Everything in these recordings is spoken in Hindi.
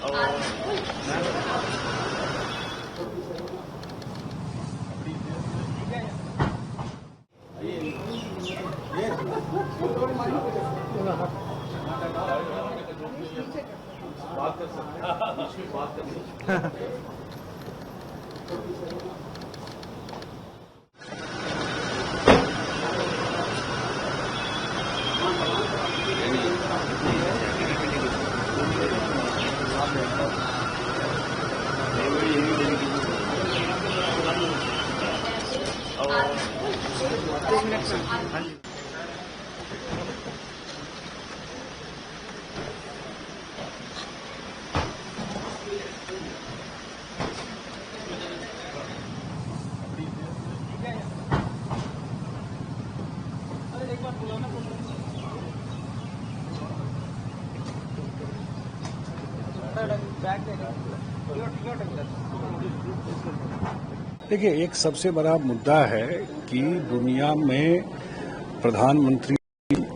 बात कर सकते हैं, बीच में बात कर सकते हैं। देखिए, एक सबसे बड़ा मुद्दा है कि दुनिया में प्रधानमंत्री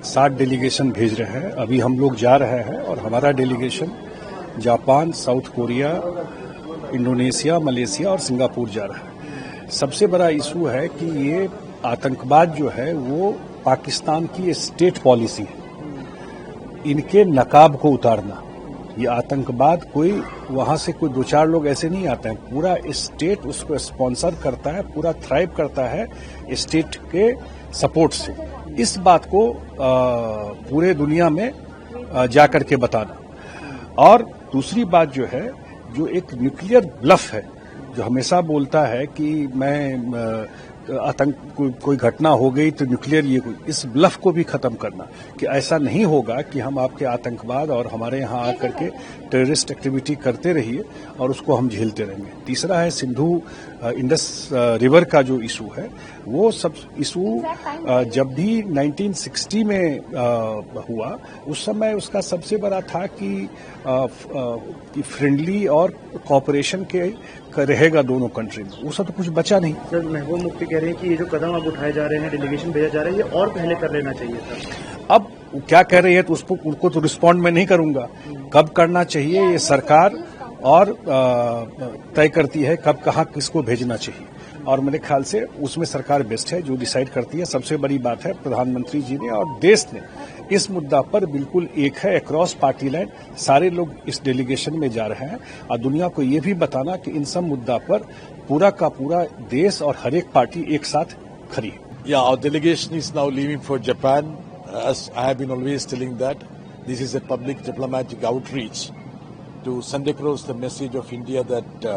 7 डेलीगेशन भेज रहे हैं। अभी हम लोग जा रहे हैं और हमारा delegation Japan, south Korea, Indonesia, Malaysia और सिंगापुर जा रहा है। सबसे बड़ा इशू है कि ये आतंकवाद जो है वो पाकिस्तान की स्टेट पॉलिसी है, इनके नकाब को उतारना। ये आतंकवाद कोई वहां से कोई 2-4 लोग ऐसे नहीं आते हैं, पूरा स्टेट उसको स्पॉन्सर करता है, पूरा थ्राइव करता है स्टेट के सपोर्ट से। इस बात को पूरे दुनिया में जाकर के बताना। और दूसरी बात जो है, जो एक न्यूक्लियर ब्लफ है, जो हमेशा बोलता है कि मैं आतंक कोई घटना हो गई तो न्यूक्लियर ये इस ब्लफ को भी खत्म करना कि ऐसा नहीं होगा कि हम आपके आतंकवाद और हमारे यहाँ आकर के टेररिस्ट एक्टिविटी करते रहिए और उसको हम झेलते रहेंगे। तीसरा है सिंधु इंडस रिवर का जो इशू है, वो सब इशू जब भी 1960 में हुआ, उस समय उसका सबसे बड़ा था कि फ्रेंडली और कॉपरेशन के रहेगा दोनों कंट्री में। वो सब तो कुछ बचा नहीं। सर, महबूब मुफ्ती कह रहे हैं कि ये जो कदम अब उठाए जा रहे हैं, डेलीगेशन भेजा जा रहा है, ये और पहले कर लेना चाहिए था। अब क्या कह रही है तो उनको तो रिस्पॉन्ड मैं नहीं करूंगा। कब करना चाहिए ये सरकार और तय करती है, कब कहाँ किसको भेजना चाहिए, और मेरे ख्याल से उसमें सरकार बेस्ट है जो डिसाइड करती है। सबसे बड़ी बात है प्रधानमंत्री जी ने और देश ने इस मुद्दा पर बिल्कुल एक है, अक्रॉस पार्टी लाइन सारे लोग इस डेलीगेशन में जा रहे हैं। और दुनिया को ये भी बताना कि इन सब मुद्दा पर पूरा का पूरा देश और हर एक पार्टी एक साथ खड़ी है। Yeah, our delegation is now leaving for Japan. As I have been always telling that this is a public diplomatic outreach to send across the message of India that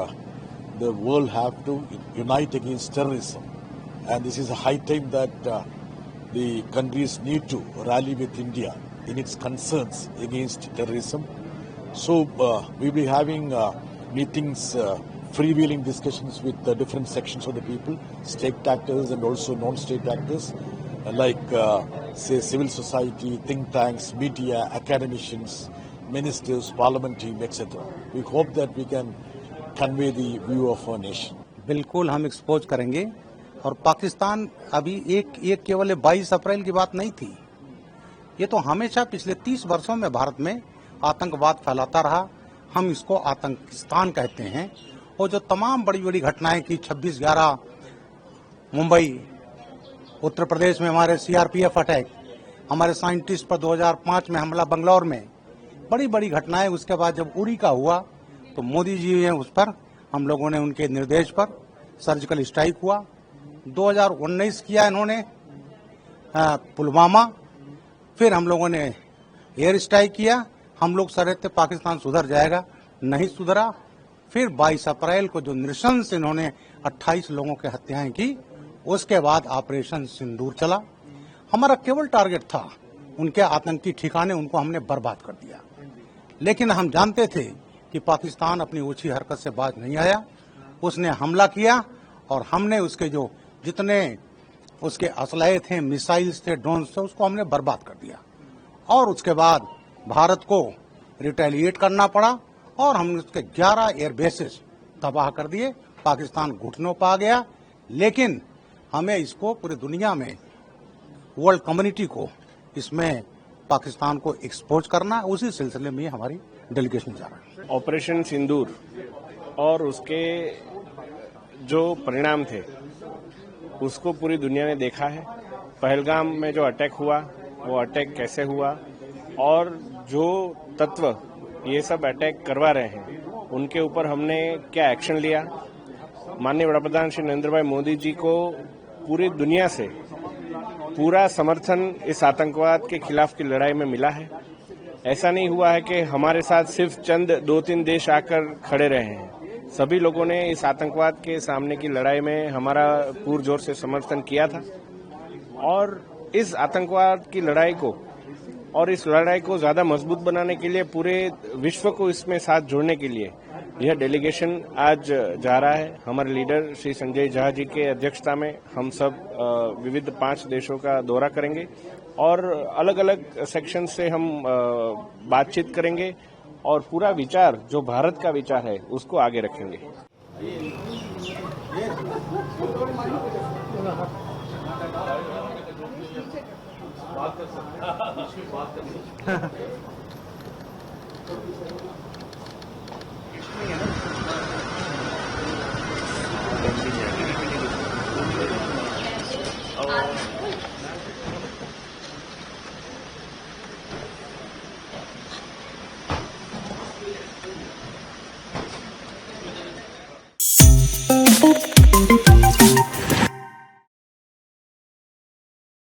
the world have to unite against terrorism, and this is a high time that the countries need to rally with India in its concerns against terrorism. So we'll be having meetings, freewheeling discussions with the different sections of the people, state actors and also non-state actors, like say civil society, think tanks, media, academicians, ministers, parliament team, etc. We hope that we can convey the view of our nation. बिल्कुल हम एक्सपोज करेंगे। और पाकिस्तान अभी एक केवल 22 अप्रैल की बात नहीं थी, ये तो हमेशा पिछले 30 वर्षों में भारत में आतंकवाद फैलाता रहा। हम इसको आतंकिस्तान कहते हैं। और जो तमाम बड़ी बड़ी घटनाएं की 26/11 मुंबई, उत्तर प्रदेश में हमारे सीआरपीएफ अटैक, हमारे साइंटिस्ट पर 2005 में हमला बंगलौर में, बड़ी बड़ी घटनाएं। उसके बाद जब उरी का हुआ तो मोदी जी ने उस पर, हम लोगों ने उनके निर्देश पर सर्जिकल स्ट्राइक हुआ। 2019 किया इन्होंने पुलवामा, फिर हम लोगों ने एयर स्ट्राइक किया। हम लोग समझते पाकिस्तान सुधर जाएगा, नहीं सुधरा। फिर 22 अप्रैल को जो नृशंस इन्होंने 28 लोगों की हत्याएं की, उसके बाद ऑपरेशन सिंदूर चला। हमारा केवल टारगेट था उनके आतंकी ठिकाने, उनको हमने बर्बाद कर दिया। लेकिन हम जानते थे कि पाकिस्तान अपनी ओछी हरकत से बाज नहीं आया। उसने हमला किया और हमने उसके जो जितने उसके असलहे थे, मिसाइल्स थे, ड्रोन्स थे, उसको हमने बर्बाद कर दिया। और उसके बाद भारत को रिटेलिएट करना पड़ा और हमने उसके 11 एयर बेसेस तबाह कर दिए। पाकिस्तान घुटनों पर आ गया। लेकिन हमें इसको पूरी दुनिया में, वर्ल्ड कम्युनिटी को इसमें पाकिस्तान को एक्सपोज करना, उसी सिलसिले में हमारी डेलीगेशन जा रहा है। ऑपरेशन सिंदूर और उसके जो परिणाम थे उसको पूरी दुनिया ने देखा है। पहलगाम में जो अटैक हुआ वो अटैक कैसे हुआ और जो तत्व ये सब अटैक करवा रहे हैं उनके ऊपर हमने क्या एक्शन लिया। माननीय वड़ा प्रधान श्री नरेंद्र भाई मोदी जी को पूरी दुनिया से पूरा समर्थन इस आतंकवाद के खिलाफ की लड़ाई में मिला है। ऐसा नहीं हुआ है कि हमारे साथ सिर्फ चंद 2-3 देश आकर खड़े रहे हैं। सभी लोगों ने इस आतंकवाद के सामने की लड़ाई में हमारा पुरजोर से समर्थन किया था और इस आतंकवाद की लड़ाई को और इस लड़ाई को ज्यादा मजबूत बनाने के लिए पूरे विश्व को इसमें साथ जोड़ने के लिए यह डेलीगेशन आज जा रहा है। हमारे लीडर श्री संजय झा जी के अध्यक्षता में हम सब विविध 5 देशों का दौरा करेंगे और अलग अलग सेक्शन से हम बातचीत करेंगे और पूरा विचार जो भारत का विचार है उसको आगे रखेंगे। बात कर सकते हैं, बीच में बात कर सकते हैं।